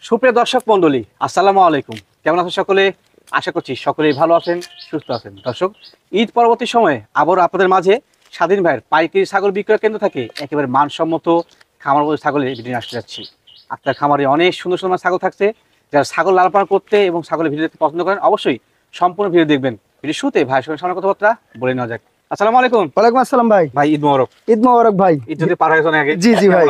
সুপ্রিয় দর্শক মন্ডলী, আসসালামু আলাইকুম। কেমন আছেন সকলে? আশা করছি সকলেই ভালো আছেন, সুস্থ আছেন। দর্শক, ঈদ পরবর্তী সময়ে আবারও আপনাদের মাঝে স্বাধীন ভাইয়ের পাইকারি ছাগল বিক্রয় কেন্দ্র থেকে একেবারে মানসম্মত খামার মধ্যে ছাগলের ভিডিও আসতে যাচ্ছি। আপনার খামারে অনেক সুন্দর সুন্দর ছাগল থাকছে। যারা ছাগল লালন পালন করতে এবং ছাগলের ভিডিও দেখতে পছন্দ করেন, অবশ্যই সম্পূর্ণ ভিডিও দেখবেন। ভিডিও শুরুতে ভাইয়ের সঙ্গে সামনে কথাবার্তা বলে নেওয়া যাক। আসসালামু আলাইকুম। ওয়ালাইকুম আসসালাম ভাই। ভাই, ঈদ মোবারক। ঈদ মোবারক ভাই। ঈদ যদি পার হয়ে যায় আগে। জি জি ভাই,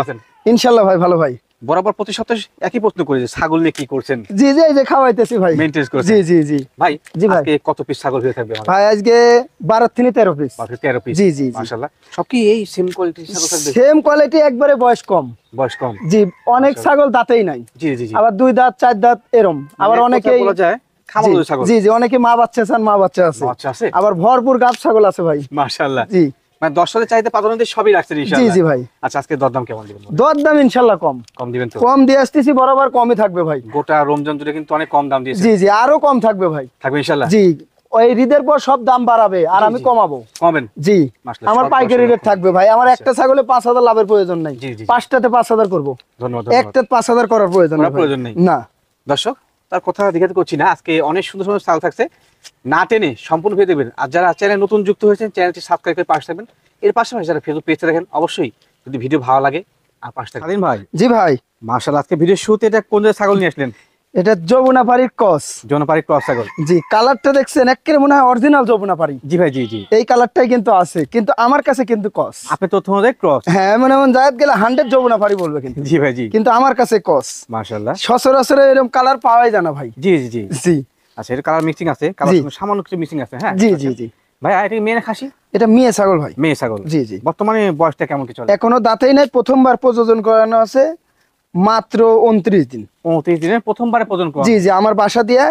ইনশাআল্লাহ ভাই ভালো ভাই। বরাবর প্রতি সপ্তাহে একই প্রশ্ন করি যে ছাগল নিয়ে কি করছেন? জি জি, এই যে খাওয়াইতেছি ভাই, মেইনটেইন করছেন। জি জি জি ভাই, জি ভাই। আজকে কত পিস ছাগল হয়ে থাকবে আমাদের? ভাই আজকে 12 থেকে 13 পিস। 13 পিস। জি জি মাশাআল্লাহ। সব কি এই সেম কোয়ালিটির ছাগল থাকবে? সেম কোয়ালিটি, একবারে বয়স কম। বয়স কম। জি, অনেক ছাগল দাঁতেই নাই। জি জি জি। আবার 2 দাঁত 4 দাঁত এরম। আবার অনেকেই বলা যায় খামার ছাগল। জি জি, অনেকে মা বাচ্চা চান, মা বাচ্চা আছে। বাচ্চা আছে। আবার ভরপুর গাব ছাগল আছে ভাই। মাশাআল্লাহ। জি, মানে দর্শকদের চাইতে পাতনদের সবই রাখছেন ইনশাআল্লাহ। জি জি ভাই। আচ্ছা, আজকে দরদাম কেমন দিবেন? দরদাম ইনশাআল্লাহ কম কম দিবেন তো? কম দিয়ে আসতেছি, বরাবর কমই থাকবে ভাই। গোটা রমজান জুড়ে কিন্তু অনেক কম দাম দিয়েছেন। জি জি, আরো কম থাকবে ভাই। থাকবে ইনশাআল্লাহ। জি, ওই ঈদের পর সব দাম বাড়াবে আর আমি কমাবো। কমেন। জি, মাশাআল্লাহ। আমার পাইকারি রেট থাকবে ভাই। আমার একটা ছাগলে 5000 লাভের প্রয়োজন নাই। জি, জি, জি। 5টাতে 5000 করব। ধন্যবাদ। একটা 5000 করার প্রয়োজন নেই। না। দর্শক, তার কথা জিজ্ঞাসা করছি না। আজকে অনেক সুন্দর সুন্দর ছাগল থাকছে, না টেনে সম্পূর্ণ ভিডিও দেখবেন। আর যারা চ্যানেল নতুন যুক্ত হয়েছেন, চ্যানেলটি সাবস্ক্রাইব করে পাশে থাকবেন। এর পাশাপাশি যারা ফেসবুক পেজে দেখেন, অবশ্যই যদি ভিডিও ভালো লাগে আর পাশে থাকবেন। স্বাধীন ভাই। জি ভাই। মাশাআল্লাহ, আজকে ভিডিও শুরুতে এটা কোন জাতের ছাগল নিয়ে আসলেন? এটা যমুনাপাড়ির ক্রস। যমুনাপাড়ি ক্রস ছাগল। জি, কালারটা দেখছেন একেবারে মনে হয় অরিজিনাল যমুনাপাড়ি। জি ভাই, জি জি। এই কালারটাই কিন্তু আছে, কিন্তু আমার কাছে কিন্তু ক্রস। আপনি তথ্য অনুযায়ী ক্রস। হ্যাঁ, এমন এমন জায়গা গেলে 100 যমুনাপাড়ি বলবে কিন্তু। জি ভাই, জি। কিন্তু আমার কাছে ক্রস। মাশাআল্লাহ। সচরাচর এরকম কালার পাওয়াই যায় না ভাই। জি জি জি জি। আচ্ছা, এটা কালার মিক্সিং আছে, কালার সামান্য কিছু মিক্সিং আছে। হ্যাঁ, জি জি জি ভাই। এটা মেয়ে না খাসি? এটা মেয়ে ছাগল ভাই। মেয়ে ছাগল। জি জি। বর্তমানে বয়সটা কেমন কি চলে? এখনো দাঁতেই নাই, প্রথমবার প্রযোজন করানো আছে, মাত্র 29 দিন। 29 দিনে প্রথমবারে প্রজন করা? জি জি, আমার বাসা দিয়ে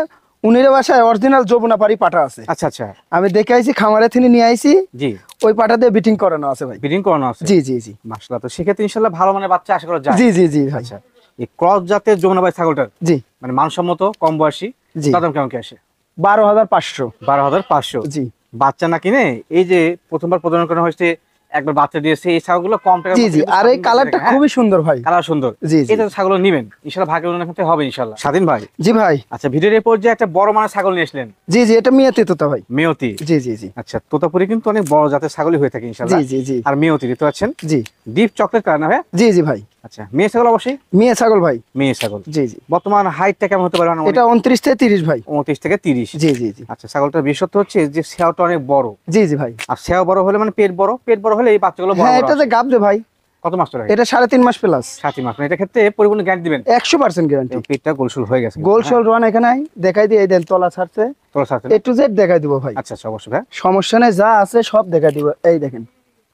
উনির বাসায় অরিজিনাল যমুনাপাড়ি পাঠা আছে। আচ্ছা আচ্ছা। আমি দেখে আইছি, খামারে থেকে নিয়ে আইছি। জি। ওই পাঠা দিয়ে বিটিং করানো আছে ভাই। ব্রিডিং করানো আছে? জি জি জি। মাশাআল্লাহ। তো সেক্ষেত্রে ইনশাআল্লাহ ভালো মানের বাচ্চা আশা করা যায়? জি জি জি ভাই। আচ্ছা, এই ক্রস জাতের যমুনাপাড়ি ছাগলটার জি মানে মানসম্মত, কম বয়সী, জি। দাম কেমন কি আসে? 12500। 12500। জি বাচ্চা না কিনে এই যে প্রথমবার প্রজনন করা হয়েছে, একবার বাচ্চা দিয়েছে, এই ছাগলগুলো কম টাকা। জি জি, আর এই কালারটা খুবই সুন্দর ভাই। কালার সুন্দর। জি জি। এটা ছাগল নিবেন ইনশাআল্লাহ, ভাগ্যের উন্নয়ন করতে হবে ইনশাআল্লাহ। স্বাধীন ভাই। জি ভাই। আচ্ছা, ভিডিওর এরপর যে একটা বড় মানের ছাগল নিয়ে আসলেন? জি জি, এটা মিয়াতি তোতা ভাই। মেয়তি। জি জি জি। আচ্ছা, তোতাপুরি কিন্তু অনেক বড় জাতের ছাগলই হয়ে থাকে ইনশাআল্লাহ। জি জি জি। আর মেয়তি দেখতে পাচ্ছেন? জি। ডিপ চকলেট কালার না ভাই? জি জি ভাই। আচ্ছা, মেয়ে ছাগল অবশ্যই? মেয়ে ছাগল ভাই। মেয়ে ছাগল। জি জি। বর্তমান হাইটটা কেমন হতে পারে? এটা 29 থেকে 30 ভাই। 29 থেকে 30। জি জি জি। আচ্ছা, ছাগলটার বিশেষত্ব হচ্ছে যে সেওটা অনেক বড়। জি জি ভাই। আর সেও বড় হলে মানে পেট বড়, পেট বড় হলে এই বাচ্চাগুলো বড়। হ্যাঁ, এটা যে গাব যে ভাই। কত মাস চলে? এটা 3.5 মাস প্লাস। 7 মাস। এটা ক্ষেত্রে পরিপূর্ণ গ্যারান্টি দিবেন? 100% গ্যারান্টি। পেটটা গোলশোল হয়ে গেছে। গোলশোল রান এখানে দেখাই দিই, এই দেন তলা ছাড়ছে। তোলা আছে? A to Z দেখাই দিব ভাই। আচ্ছা আচ্ছা, অবশ্যই ভাই। সমস্যা নেই, যা আছে সব দেখাই দিব। এই দেখেন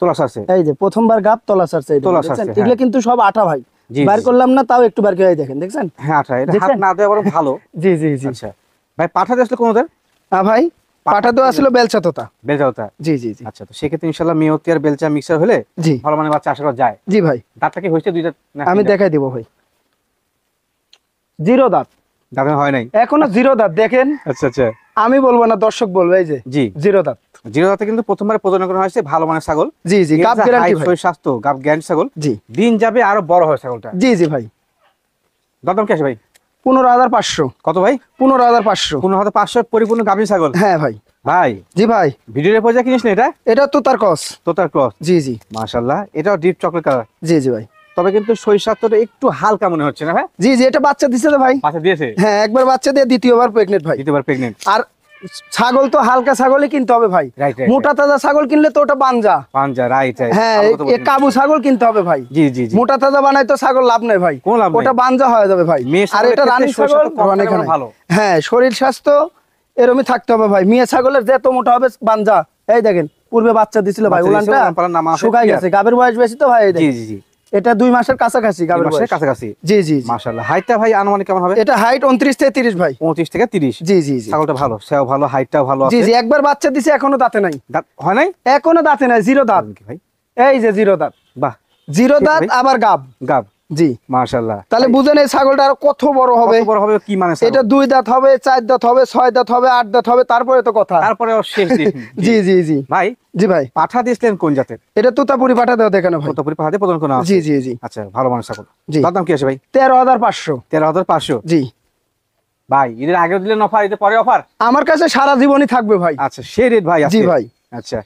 তোলা আছে? এই যে প্রথমবার গাব তলা ছাড়ছে। তোলা ছাড়ছে, এগুলো হ্যাঁ। কিন্তু সব আটা ভাই। জি, বার জি। করলাম না, তাও একটু বার করে দেখেন, দেখছেন? হ্যাঁ, আচ্ছা। এটা হাত দেখছেন? না দেওয়া বরং ভালো। জি জি জি। আচ্ছা ভাই, পাঠা দিয়ে আসলে কোনদের? ভাই, পাটা তো আসলে বেলচা তোতা। বেলচাওতা। জি জি জি। আচ্ছা, তো সেক্ষেত্রে ইনশাআল্লাহ মেয়তি আর বেলচা মিক্সার হলে জি ভালো মানের বাচ্চা আশা করা যায়। জি ভাই। দাঁতটা কি হয়েছে? 2 দাঁত? আমি দেখাই দিব ভাই। 0 দাঁত। দাঁত হয় নাই এখনো 0 দাঁত। দেখেন, আচ্ছা আচ্ছা। আমি বলবো না, দর্শক বলবে। এই যে জি। 0 দাঁত। 0 দাঁতে কিন্তু প্রথমবারে প্রজনন করা হয়েছে, ভালো মানের ছাগল। জি জি, গাব গ্যারান্টি ভাই। স্বাস্থ্য গাব গ্যারান্টি ছাগল। জি। দিন যাবে আরো বড় হয় ছাগলটা। জি জি ভাই। দাম কি আসে ভাই? 15500। কত ভাই? 15500। 15500 পরিপূর্ণ গাভীর ছাগল? হ্যাঁ ভাই। ভাই, জি ভাই। ভিডিওর এরপর যা কিনিস না এটা? এটা তো তার কস। তোতার ক্রস। জি জি। মাশাআল্লাহ, এটাও ডিপ চকলেট কালার। জি জি ভাই। তবে কিন্তু শরীর স্বাস্থ্যটা একটু হালকা মনে হচ্ছে না ভাই? জি জি, এটা বাচ্চা দিছে তো ভাই। বাচ্চা দিয়েছে? হ্যাঁ, একবার বাচ্চা দিয়ে দ্বিতীয়বার প্রেগনেন্ট ভাই। দ্বিতীয়বার প্রেগনেন্ট। আর ছাগল তো হালকা ছাগলই কিনতে হবে ভাই। Right right. মোটা তাজা ছাগল কিনলে তো ওটা বানজা। পাঞ্জা, রাইট রাইট। হ্যাঁ, এ কাবু ছাগল কিনতে হবে ভাই। জি জি জি। মোটা তাজা বানাই তো ছাগল লাভ নাই ভাই। কোন লাভ নাই? ওটা বানজা হয়ে যাবে ভাই। আর এটা রানী ছাগল এখানে ভালো। হ্যাঁ, শরীর স্বাস্থ্য এরমই থাকতে হবে ভাই। মেয়ে ছাগলের যত মোটা হবে বানজা। এই দেখেন, পূর্বে বাচ্চা দিছিল ভাই, উলানটা শুকাই গেছে। গাবের বয়স বেশি তো ভাই। জি জি জি। এটা 2 মাসের কাছাকাছি গাবের বয়স। কাছাকাছি। জি জি। মাশাআল্লাহ। হাইটটা ভাই আনুমানিক কেমন হবে? এটা হাইট 29 থেকে 30 ভাই। 29 থেকে 30। জি জি জি। ছাগলটা ভালো, সেও ভালো, হাইটটাও ভালো আছে। জি জি, একবার বাচ্চা দিছে, এখনো দাঁতে নাই। দাঁত হয় নাই? এখনো দাঁতে নাই, 0 দাঁত ভাই। এই যে 0 দাঁত। বাহ। 0 দাঁত, আবার গাব। গাব। জি মাশাআল্লাহ। তাহলে বুঝেন এই ছাগলটা আর কত বড় হবে। কত বড় হবে কি মানে এটা 2 দাঁত হবে, 4 দাঁত হবে, 6 দাঁত হবে, 8 দাঁত হবে, তারপরে তো কথা। তারপরে শেষ দিন। জি জি জি ভাই জি ভাই, পাঠা দিয়েছিলেন কোন জাতের? এটা তোতাপুরি পাঠা দেওয়া দেখানো ভাই। কতপুরি পাঠা দিয়ে প্রদান করা আছে? জি জি জি আচ্ছা ভালো মানুষ ছাগল। জি। তার দাম কি আছে ভাই? 13,500। 13,500। জি ভাই ঈদের আগে দিলেন অফার, ঈদের পরে অফার? আমার কাছে সারা জীবনই থাকবে ভাই। আচ্ছা সেই রেট ভাই আছে? জি ভাই। আচ্ছা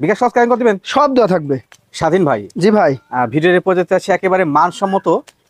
বিকাশ সবস্ক্রাইব করে দিবেন? সব দেওয়া থাকবে। স্বাধীন ভাই জি ভাই। ভিডিওর প্রজেক্ট আছে একেবারে মানসম্মত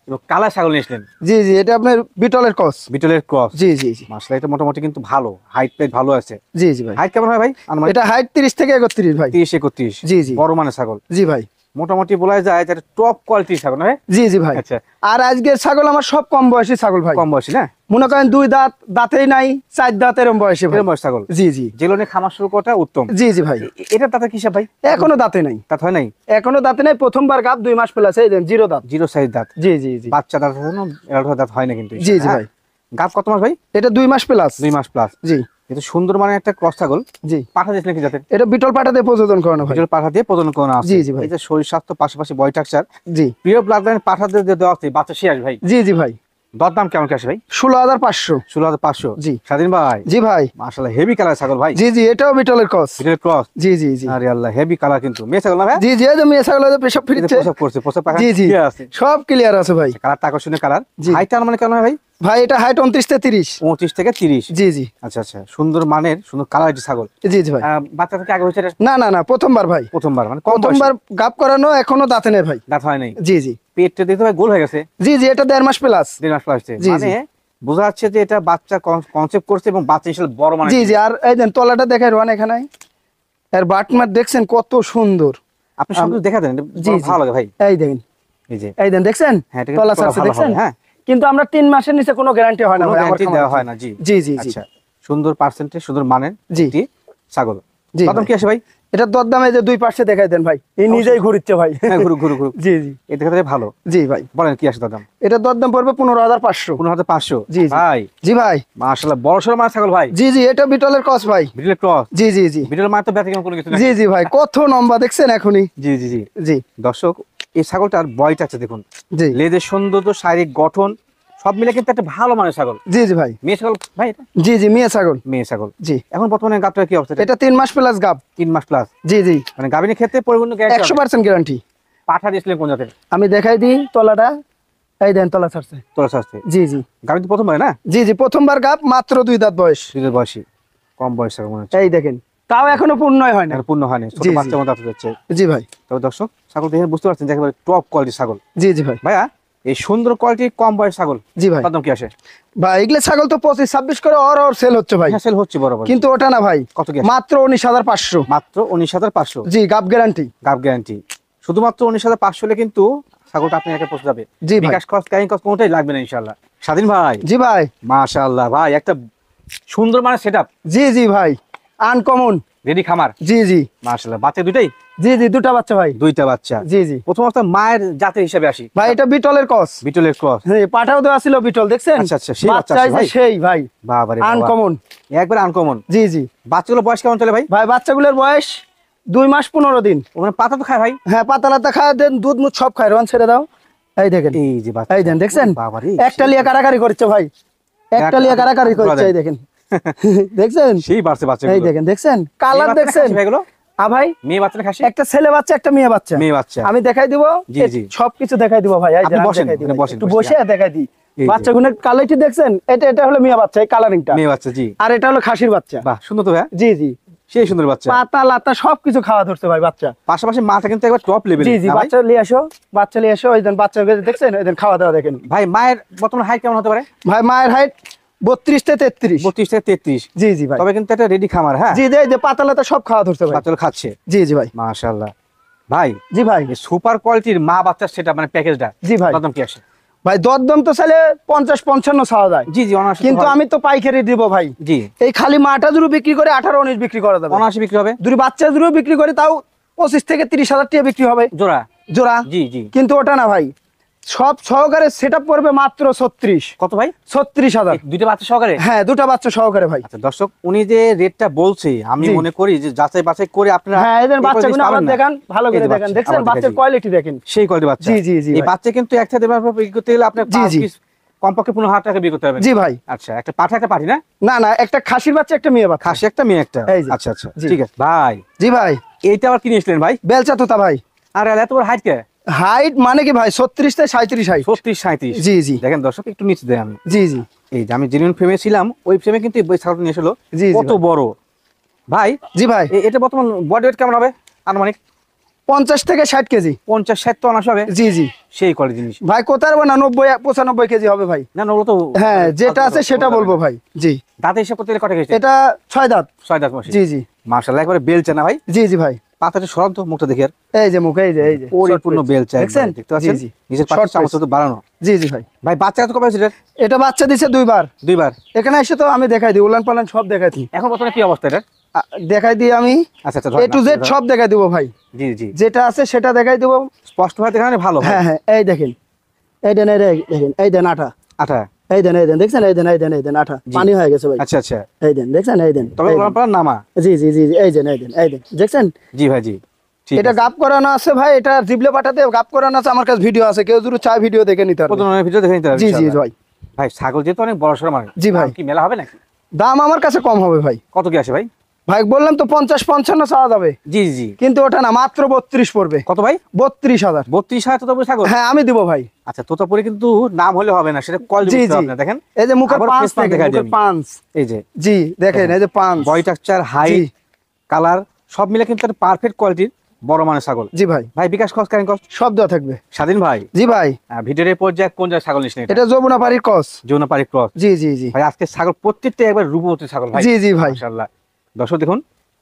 এবং কালা ছাগল নিয়েছিলেন। জি জি এটা আপনার বিটলের ক্রস। বিটলের ক্রস। জি জি জি মাশাআল্লাহ এটা মোটামুটি কিন্তু ভালো, হাইট টাইট ভালো আছে। জি জি ভাই। হাইট কেমন হয় ভাই? এটা হাইট 30 থেকে 31 ভাই। 30-31। জি জি বড় মানের ছাগল। জি ভাই। মোটামুটি বলা যায় যে টপ কোয়ালিটির ছাগল না? জি জি ভাই। আচ্ছা আর আজকের ছাগল আমার সব কম বয়সী ছাগল ভাই। কম বয়সী না? মনে করেন 2 দাঁত, দাঁতেই নাই, 4 দাঁত এরকম বয়সী ভাই। এরকম বয়স ছাগল। জি জি যেগুলো খামার শুরু করাটা উত্তম। জি জি ভাই। এটা তাতে কি হিসাব ভাই? এখনো দাঁতে নাই। দাঁত হয় নাই? এখনো দাঁতে নাই, প্রথমবার গাব 2 মাস প্লাস, এই দেন 0 দাঁত। জিরো সাইজ দাঁত। জি জি জি বাচ্চা দাঁত আছে না? এরকম দাঁত হয় না কিন্তু। জি জি ভাই। গাব কত মাস ভাই? এটা 2 মাস প্লাস। 2 মাস প্লাস। জি এটা সুন্দর মানে একটা ক্রস ছাগল। জি পাঠা দিয়েছিলেন কি জাতের? এটা বিটল পাঠা দিয়ে প্রযোজন করানো ভাই। বিটল পাঠা দিয়ে প্রদান করা আছে। জি জি ভাই। এই যে শরীর স্বাস্থ্য পাশাপাশি বডি স্ট্রাকচার জি প্রিয় ব্লাড লাইন পাঠা দিয়ে দেওয়া আছে, বাচ্চা শেষ ভাই। জি জি ভাই। দর দাম কেমন কি আসে ভাই? 16,500। 16,500। জি। স্বাধীন ভাই জি ভাই। মাশাআল্লাহ হেভি কালার ছাগল ভাই। জি জি এটাও বিটলের ক্রস। বিটলের ক্রস। জি জি জি আরে আল্লাহ হেভি কালার কিন্তু মেয়ে ছাগল না ভাই? জি জি এই যে মেয়ে ছাগল পেশাব ফিরছে। প্রসব করছে, প্রসব পাখা জি জি কি আছে? সব ক্লিয়ার আছে ভাই। কালারটা আকর্ষণীয় কালার। জি। হাইট মানে কেমন হয় ভাই? ভাই এটা হাইট 29 থেকে 30। 29 থেকে 30। জি জি আচ্ছা আচ্ছা সুন্দর মানের সুন্দর কালার ছাগল। জি জি ভাই। বাচ্চা থেকে আগে হয়েছে এটা? না না না প্রথমবার ভাই। প্রথমবার মানে কম প্রথমবার গাব করানো, এখনো দাঁতে নেই ভাই। দাঁত হয় নাই? জি জি পেটটা দেখতে ভাই গোল হয়ে গেছে। জি জি এটা 1.5 মাস প্লাস। 1.5 মাস প্লাস। জি, মানে বোঝা যাচ্ছে যে এটা বাচ্চা কনসেপ্ট করছে এবং বাচ্চা হিসেবে বড় মানে। জি জি আর এই দেন তলাটা দেখাই রোয়ান এখানে। এর বাটমার দেখছেন কত সুন্দর। আপনি সব কিছু দেখা দেন, জি, জি। ভালো লাগে ভাই। এই দেখেন, এই যে এই দেন দেখছেন হ্যাঁ এটা তলা কিন্তু সারছে ভালো দেখছেন। হবে, হ্যাঁ কিন্তু আমরা 3 মাসের নিচে কোনো গ্যারান্টি হয় না কোনো ভাই, আমার গ্যারান্টি খামারে। দেওয়া হয় না। জি জি জি জি আচ্ছা সুন্দর পার্সেন্টেজ সুন্দর মানের জি। একটি ছাগল। জি কত ভাই। কি আসে ভাই? এটা দরদামে যে 2 পাশে দেখাই দেন ভাই, এই নিজেই ঘুরিচ্ছে ভাই। হ্যাঁ ঘুরু ঘুরু ঘুরু। জি জি এই দেখাতে ভালো। জি ভাই। বলেন কি আসে দাম? এটা দরদাম পড়বে 15,500। 15,500। জি জি ভাই জি ভাই। মাশাআল্লাহ বড় সরো মানের ছাগল ভাই। জি জি এটা বিটলের ক্রস ভাই। বিটলের ক্রস। জি জি জি বিটলের মায়ের তো ব্যতিক্রম কোনো কিছু না। জি জি ভাই কত লম্বা দেখছেন এখনই। জি জি জি জি দর্শক এই ছাগলটার বয়টা আছে দেখুন, জি লেজের সৌন্দর্য শারীরিক গঠন সব মিলে কিন্তু একটা ভালো মানের ছাগল। জি জি ভাই। মেয়ে ছাগল ভাই এটা? জি জি মেয়ে ছাগল। মেয়ে ছাগল। জি এখন বর্তমানে গাবটার কি অবস্থা? এটা 3 মাস প্লাস গাব। 3 মাস প্লাস। জি জি মানে গাবিনের ক্ষেত্রে পরিপূর্ণ গ্যারান্টি 100% গ্যারান্টি। পাঠা দিয়েছিলেন কোন জাতের? আমি দেখাই দিই তলাটা, এই দেন তলা ছাড়ছে। তোরা শাস্তি জি জি গাবি তো প্রথমবার না? জি জি প্রথমবার গাব, মাত্র 2 দাঁত বয়স। দুধের বয়সী কম বয়স ছাগল মনে হচ্ছে। এই দেখেন তাও এখনো পূর্ণই হয় না। এখন পূর্ণ হয়নি, ছোট জি, জি। বাচ্চার মতো আসতে যাচ্ছে। জি ভাই। তবে দর্শক ছাগল দেখে বুঝতে পারছেন যে একেবারে টপ কোয়ালিটির ছাগল। জি জি ভাই। ভাইয়া এই সুন্দর কোয়ালিটির কম বয়স ছাগল জি ভাই। কত দাম কি আসে? ভাই এগুলো ছাগল তো 25-26 করে অর সেল হচ্ছে ভাই, হ্যাঁ সেল হচ্ছে বরাবর। কিন্তু ওটা না ভাই, কত কি আসে? মাত্র 19,500। মাত্র 19,500। জি গাব গ্যারান্টি। গাব গ্যারান্টি শুধুমাত্র 19,500 হলে কিন্তু ছাগলটা আপনি একে পৌঁছে যাবে। জি ভাই। বিকাশ খরচ ক্যারিং কস্ট কোনোটাই লাগবে না ইনশাআল্লাহ। স্বাধীন ভাই জি ভাই। মাশাআল্লাহ ভাই একটা সুন্দর মানে সেটআপ। জি জি ভাই আনকমন। রেডি খামার। জি জি মাশাআল্লাহ বাচ্চা দুইটাই? জি জি দুটা বাচ্চা ভাই। দুইটা বাচ্চা। জি জি প্রথম অবস্থা মায়ের জাতের হিসেবে আসি ভাই, এটা বিটলের ক্রস। বিটলের ক্রস। হ্যাঁ পাঠাও দেওয়া ছিল বিটল দেখছেন। আচ্ছা আচ্ছা সেই বাচ্চা বাচ্চা আছে ভাই। সেই ভাই বাবারে আনকমন। একবার আনকমন। জি জি বাচ্চাগুলো বয়স কেমন চলে ভাই? ভাই বাচ্চাগুলোর বয়স 2 মাস 15 দিন। ওখানে পাতা তো খায় ভাই। হ্যাঁ পাতা লাতা খায় দেন, দুধ মুধ সব খায়, রন ছেড়ে দাও। এই দেখেন, এই যে বাচ্চা এই দেন দেখছেন, বাবারে একটা লিয়া কারাকারি করছে ভাই, একটা লিয়া কারাকারি করছে। এই দেখেন দেখছেন সেই বাড়ছে বাচ্চা। এই দেখেন দেখছেন কালার দেখছেন এগুলো ভাই। মেয়ে বাচ্চা খাসি? একটা ছেলে বাচ্চা একটা মেয়ে বাচ্চা। মেয়ে বাচ্চা। আমি দেখাই দিব, জি, জি। সবকিছু দেখাই দিব ভাই। এই আপনি যে বসেন, দেখাই দিব, বসেন, একটু বসেন। বসে দেখাই দিই। এই যে। বাচ্চাগুলোর কালারটি দেখছেন, এটা হলো মেয়ে বাচ্চা, এই কালারিংটা। মেয়ে বাচ্চা জি। আর এটা হলো খাসির বাচ্চা। বাহ সুন্দর তো ভাই। জি জি সেই সুন্দর বাচ্চা। পাতা লাতা সবকিছু খাওয়া ধরছে ভাই বাচ্চা। পাশাপাশি মাটা কিন্তু একবার টপ লেভেল। জি জি বাচ্চা নিয়ে আসো, বাচ্চা নিয়ে আসো। ওই দেন বাচ্চা দেখছেন, ওই দেন খাওয়া দাওয়া দেখেন। ভাই মায়ের বর্তমান হাইট কেমন হতে পারে? ভাই মায়ের হাইট 32 থেকে 33। 32 থেকে 33। জি জি ভাই। তবে কিন্তু একটা রেডি খামার। হ্যাঁ জি যে পাতা লাতা সব খাওয়া ধরছে ভাই, বাচ্চাগুলো খাচ্ছে। জি জি ভাই। মাশাআল্লাহ ভাই জি ভাই। এই সুপার কোয়ালিটির মা বাচ্চার সেটা মানে প্যাকেজটা জি ভাই। কত দাম কি আসে? ভাই দরদম তো চাইলে 50-55 চাওয়া যায়। জি জি অনায়াসে। কিন্তু আমি তো পাইকারি দিব ভাই। জি এই খালি মাটা জুড়ে বিক্রি করে 18-19 বিক্রি করা যাবে। অনায়াসে বিক্রি হবে। যদি বাচ্চা জুড়ে বিক্রি করে তাও 25 থেকে 30 হাজার টাকা বিক্রি হবে জোড়া। জোড়া। জি জি কিন্তু ওটা না ভাই, সব সহকারে সেটআপ পড়বে মাত্র 36। কত ভাই? 36,000। দুইটা বাচ্চা সহকারে? হ্যাঁ, দুটো বাচ্চা সহকারে ভাই। আচ্ছা দর্শক, উনি যে রেটটা বলছে আমি জি। মনে করি যে যাচাই বাছাই করে আপনারা হ্যাঁ, এদের বাচ্চাগুলো আবার দেখেন, ভালো এই করে যে দেখেন, বাচ্চা, দেখছেন আবার বাচ্চার দেখাচ্ছি। কোয়ালিটি দেখেন। সেই কোয়ালিটি বাচ্চা। জি জি জি এই ভাই। বাচ্চা কিন্তু একসাথে বিক্রি করতে গেলে আপনার জি, 5 জি। পিস কমপক্ষে 15,000 টাকা বিক্রি করতে হবে। জি ভাই। আচ্ছা, একটা পাঠা একটা পাঠি না? না না, একটা খাসির বাচ্চা একটা মেয়ে বাচ্চা। খাসি একটা মেয়ে একটা। এই যে। আচ্ছা আচ্ছা, জি। ঠিক আছে ভাই। জি ভাই। এইটা আবার কি নিয়েছিলেন ভাই? বেলচা তোতা ভাই। আর এত বড় হাইট কে? হাইট মানে কি ভাই 36 থেকে 37 হাইট। 36-37। জি জি। দেখেন দর্শক, একটু নিচে দেন আমি। জি জি। এই যে আমি জেনুইন ফ্রেমে ছিলাম, ওই ফ্রেমে কিন্তু এই ছাগলটা নিয়ে এসেছিল। জি, জি কত ভাই। বড় ভাই! জি ভাই। এটা বর্তমান বডি ওয়েট কেমন হবে আনুমানিক? 50 থেকে 60 কেজি। 50-60 টন আসবে। জি জি। সেই কোয়ালিটি জিনিস ভাই কোথায় না 90-95 কেজি হবে ভাই। না না, ওগুলো তো হ্যাঁ, যেটা আছে সেটা বলবো ভাই। জি। দাঁতে হিসাব করতে গেলে কটা গেছে? এটা 6 দাঁত। 6 দাঁত মাসে। জি জি। মাশাআল্লাহ, একবারে বেলচা না ভাই? জি জি ভাই। পাতাটা সরান তো, মুখটা দেখি। আর এই যে মুখ, এই যে পরিপূর্ণ বেলচা, দেখছেন? দেখতে পাচ্ছেন? জি জি। নিচের Short পাশে চামচ face। তো বাড়ানো। জি জি ভাই। ভাই বাচ্চা কত কবে হয়েছে? এটা বাচ্চা দিছে দুইবার। দুইবার। এখানে এসে তো আমি দেখাই দিই, উলান পালান সব দেখাই দিই। এখন বর্তমানে কি অবস্থা এটা? দেখাই দিই আমি। আচ্ছা আচ্ছা, A to Z সব দেখাই দিব ভাই। জি জি। যেটা আছে সেটা দেখাই দিব। স্পষ্ট ভাবে দেখানো ভালো। হ্যাঁ হ্যাঁ, এই দেখেন, এই দেন, এই দেখেন, এই দেন আঠা, আচ্ছা এই দেন, দেখছেন, এই দেন আঠা, জি। পানি হয়ে গেছে ভাই। আচ্ছা আচ্ছা। এই দেন, দেখছেন, এই দেন, তবে এই দেন। ওলান পালান নামা। জি জি জি জি, এই দেন, দেখছেন? জি ভাই জি। ঠিক এটা আছে। গাপ করানো আছে ভাই, এটা জিবলে পাঠাতে গাপ করানো আছে, আমার কাছে ভিডিও আছে, কেউ যদি চায় ভিডিও দেখে নিতে পারবে। প্রথমে ভিডিও দেখে নিতে হবে জি জি ইনশাআল্লাহ। ভাই। ভাই ছাগল যেহেতু অনেক বড় সড় মানে, জি ভাই। দাম কি মেলা হবে নাকি? দাম আমার কাছে কম হবে ভাই। কত কি আসে ভাই? ভাই বললাম তো 50-55 চাওয়া যাবে, জি জি। কিন্তু ওটা না, মাত্র 32 পড়বে। কত ভাই? 32,000। 32,000 তোতাপুরি ছাগল? হ্যাঁ, আমি দিব ভাই। আচ্ছা, তোতাপুরি কিন্তু নাম হলে হবে না, সেটা কোয়ালিটি জি বুঝতে জি। হবে আপনারা। দেখেন এই যে মুখের আবার পাঁচ face পাঁচ দেখেন, দেখাই দিই মুখের আমি। পাঁচ। এই যে জি দেখেন, এই যে পাঁচ। বডি স্ট্রাকচার, জি। হাইট, কালার সব মিলে কিন্তু পারফেক্ট কোয়ালিটির বড় মানের ছাগল। জি ভাই। ভাই বিকাশ খরচ কেন কষ্ট? সব দেওয়া থাকবে। স্বাধীন ভাই, জি ভাই। ভিডিওর পর্যায়ে কোন জায়গায় ছাগল নিছেন? এটা যমুনা পাড়ির কস। যৌনপাড়ি ক্রস। জি জি জি। ভাই আজকে ছাগল প্রত্যেকটা একবার রূপবতী ছাগল ভাই। জি জি ভাই। মাশাআল্লাহ। দর্শক দেখুন,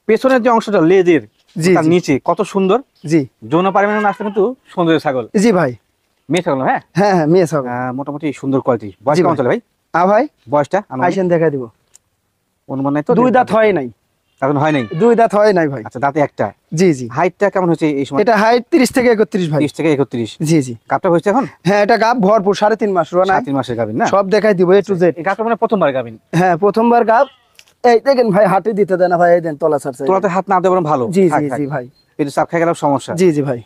পেছনের যে অংশটা লেজের, জি, তার জি। নিচে কত সুন্দর। জি যৌনপাড়ি মানে আসলে কিন্তু সুন্দর ছাগল, জি ভাই। মেয়ে ছাগল। হ্যাঁ হ্যাঁ হ্যাঁ, মেয়ে সব। মোটামুটি সুন্দর কোয়ালিটি। বয়স জি কেমন ভাই। চলে ভাই? ভাই বয়সটা আনুমানিক? আইসেন দেখা দিব। অনুমান নাই তো? দুই দাঁত হয় নাই। এখন হয় নাই। দুই দাঁত হয় নাই ভাই। আচ্ছা, দাঁতে একটা। জি জি। হাইটটা কেমন হচ্ছে এই সময়? এটা হাইট 30 থেকে 31 ভাই। 30 থেকে 31। জি জি। গাবটা হয়েছে এখন? হ্যাঁ, এটা গাব ভরপুর, 3.5 মাস রোনা। 3 মাসের গাবিন না? সব দেখাই দিব A to Z। এই গাবটা মানে প্রথমবার গাবিন? হ্যাঁ, প্রথমবার গাব। এই দেখেন ভাই, হাতে দিতে দেন না ভাই, এই দেন তলা ছাড়ছে। তোলাতে হাত না দেওয়া বরং ভালো। জি থাক, জি থাক। জি ভাই। পেটে চাপ খেয়ে গেলেও সমস্যা। জি জি ভাই।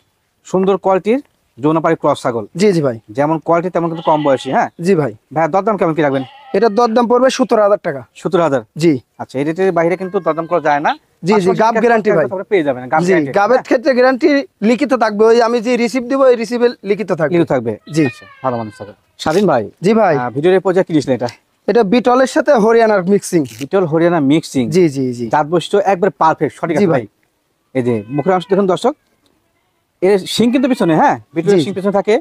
সুন্দর কোয়ালিটির যৌনপাড়ি ক্রস ছাগল, জি জি ভাই। যেমন কোয়ালিটি তেমন কিন্তু কম বয়সী। হ্যাঁ জি ভাই। ভাই, দরদাম কেমন কি রাখবেন? এটার দরদাম পড়বে 17,000 টাকা। 17,000। জি আচ্ছা, এই রেটের বাইরে কিন্তু দরদাম করা যায় না। জি জি, গাব গ্যারান্টি ভাই। পেয়ে যাবেন গাব জি, গ্যারান্টি। গাবের ক্ষেত্রে গ্যারান্টি লিখিত থাকবে, ওই আমি যে রিসিভ দিব ওই রিসিভে লিখিত থাকবে। লিখে থাকবে। জি। আচ্ছা, ভালো মানুষ ছাগল। স্বাধীন ভাই, জি ভাই। ভিডিওর পর্যায়ে কি দিয়েছিলেন এটা? এটা বিটলের সাথে হরিয়ানার মিক্সিং। বিটল হরিয়ানা মিক্সিং। জি জি জি। দাঁত বৈশিষ্ট্য একবার পারফেক্ট, সঠিক জি আছে ভাই। ভাই। এই যে মুখের অংশ দেখুন দর্শক, এর শিং কিন্তু পিছনে। হ্যাঁ, বিটলের জি। শিং পিছনে থাকে,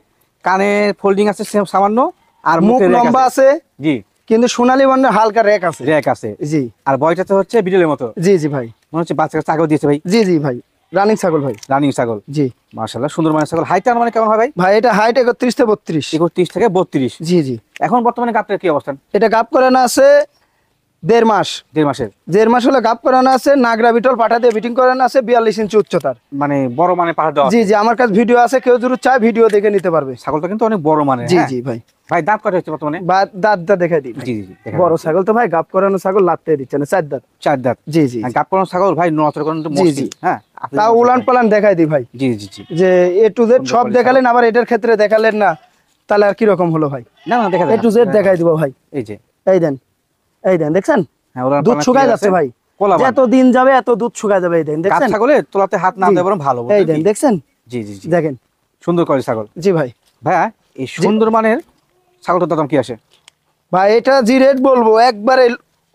কানের ফোল্ডিং আছে সামান্য, আর মুখ মুখে লম্বা আছে, জি, কিন্তু সোনালী বর্ণের হালকা রেক আছে। র্যাক আছে। জি আর বয়টাতে হচ্ছে বিটলের মতো, জি জি ভাই। মনে হচ্ছে বাচ্চা ছাগল দিয়েছে ভাই। জি জি ভাই, রানিং ছাগল ভাই। রানিং ছাগল। জি মাশাআল্লাহ, সুন্দর মানের ছাগল। হাইটটা মানে কেমন হয় ভাই? ভাই, এটা হাইট 31 থেকে 32। 31 থেকে 32। জি জি। এখন বর্তমানে গাবটার কি অবস্থান? এটা গাপ করানো আছে 1.5 মাস। 1.5 মাসের। 1.5 মাস হলে গাপ করানো আছে, নাগরা বিটল পাঠা দিয়ে বিটিং করানো আছে, 42 ইঞ্চি উচ্চতার। মানে বড় মানে পাহাড় দেওয়া জি আছে। জি, আমার কাছে ভিডিও আছে, কেউ যদি চায় ভিডিও দেখে নিতে পারবে। ছাগলটা কিন্তু অনেক বড় মানে। জি জি ভাই। ভাই দাঁত কত হচ্ছে বর্তমানে? বা দাঁতটা দেখাই দিই। জি জি জি, দেখান। বড় ছাগল তো ভাই, গাপ করানো ছাগল লাত্তে দিচ্ছে না, 4 দাঁত। 4 দাঁত। জি জি। গাব করানো ছাগল ভাই নড়াচড়া করানো তো জি, মুশকিল। জি। হ্যাঁ, তাও উলান পালান দেখাই দিই ভাই, জি জি জি। যে A to Z সুন্দর সব করে দেখালেন, আবার এটার ক্ষেত্রে দেখালেন না, তাহলে আর কি রকম হলো ভাই? না না, দেখা A to Z দেখাই দিব ভাই। এই যে, এই দেন, এই দেন, দেখছেন হ্যাঁ, উলান দুধ পালান শুকায় clear যাচ্ছে আছে। ভাই। কোলাবান। যত দিন যাবে এত দুধ শুকায় যাবে। এই দেন, গাব দেখছেন? ছাগলে তোলাতে হাত না জি। দেওয়া বরং ভালো। এই বুঝলেন দেন, কি? দেখছেন? জি জি জি। দেখেন। সুন্দর করে ছাগল। জি ভাই। ভাইয়া, এই সুন্দর মানের ছাগলটার দাম কি আসে? ভাই এটা যে রেট বলবো একবারে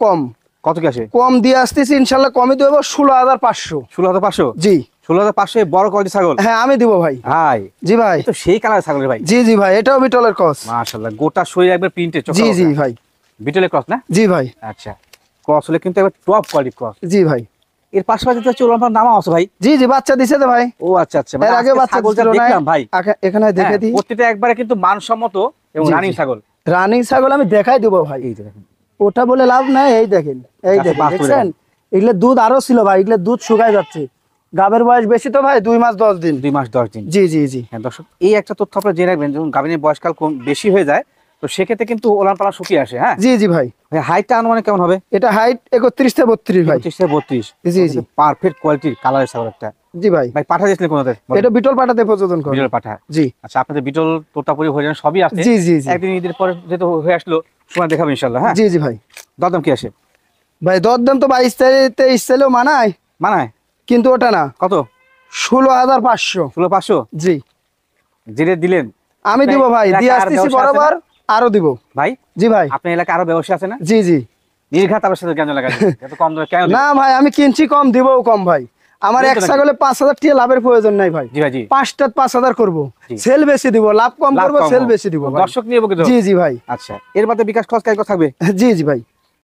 কম, কত কি আসে? কম দিয়ে আসতেছি, ইনশাল্লাহ কমই দেবো, 16,500। 16,500। জি 16,500 বড় কোয়ালিটি ছাগল। হ্যাঁ, আমি দিব ভাই। ভাই, জি ভাই। এই তো সেই কালার ছাগলের ভাই। জি জি ভাই, এটাও বিটলের ক্রস। মাশাআল্লাহ, গোটা শরীর একবার প্রিন্টে চোখ। জি জি ভাই। বিটলের ক্রস না? জি ভাই। আচ্ছা, ক্রস হলে কিন্তু একবার টপ কোয়ালিটি ক্রস। জি ভাই। এর পাশাপাশি তো চুলাম নামা আছে ভাই। জি জি, বাচ্চা দিছে তো ভাই। ও আচ্ছা আচ্ছা, মানে এর আগে আজকে বাচ্চা ছাগলটা ছিল না, দেখলাম ভাই। এখানে দেখে হ্যাঁ, দিই। প্রত্যেকটা একবারে কিন্তু মানসম্মত এবং জি, রানিং জি। ছাগল। রানিং ছাগল আমি দেখাই দিব ভাই, এই যে দেখেন, ওটা বলে লাভ নাই। এই দেখেন, এই গাছে দেখেন, বাস করে দেখছেন? এগুলো দুধ আরো ছিল ভাই, এগুলো দুধ শুকায় যাচ্ছে, গাবের বয়স বেশি তো ভাই, 2 মাস 10 দিন। 2 মাস 10 দিন। জি জি জি। হ্যাঁ দর্শক, এই একটা তথ্য আপনারা জেনে রাখবেন, যখন গাভিনের বয়সকাল কম বেশি হয়ে যায় তো সেক্ষেত্রে কিন্তু ওলান পালান শুকিয়ে আসে। হ্যাঁ জি জি ভাই। হাইটটা আনুমানিক কেমন হবে? এটা হাইট 31 থেকে 32 ভাই। 25 থেকে 32। জি জি। পারফেক্ট কোয়ালিটির কালারের ছাগল একটা। জি ভাই। ভাই পাঠা দিয়েছিলেন কোনদের? এটা বিটল পাটাতে প্রযোজন করে। বিটল পাঠা। জি। আচ্ছা, আপনাদের বিটল তোতাপুরি হরিয়ানা সবই আছে। জি জি জি। একদিন ঈদের পরে যেহেতু হয়ে আসলো, সময় দেখাবো ইনশাআল্লাহ। হ্যাঁ জি জি ভাই। দরদাম কি আসে? ভাই দরদাম তো 22 থেকে 23 চাইলেও মানায়, মানায়? কিন্তু ওটা না। কত? 16,500। 16,500? জি। যেটা দিলেন আমি দিব ভাই, এলাকায় দিয়ে আর আসতেছি ব্যবসা আছে বরাবর, আরো দিব ভাই। জি ভাই। আপনার এলাকায় আরো ব্যবসা আছে না? জি জি। নির্ঘাত আমার সাথে কেন লাগা এত কম দামে কেন দিবেন? না ভাই, আমি কিনছি কম, দিবও কম ভাই। আমার দিবেন এক তো নাকি? ছাগলে 5,000 টাকা লাভের প্রয়োজন নাই ভাই। জি ভাই জি। 5টা 5,000 করব, জি। সেল বেশি দিব, লাভ কম লাভ করব, কম সেল হোক। বেশি দিব ভাই। দর্শক নিয়ে বকে জি জি ভাই। আচ্ছা, এর বাদে বিকাশ খরচ কাই থাকবে? জি জি ভাই।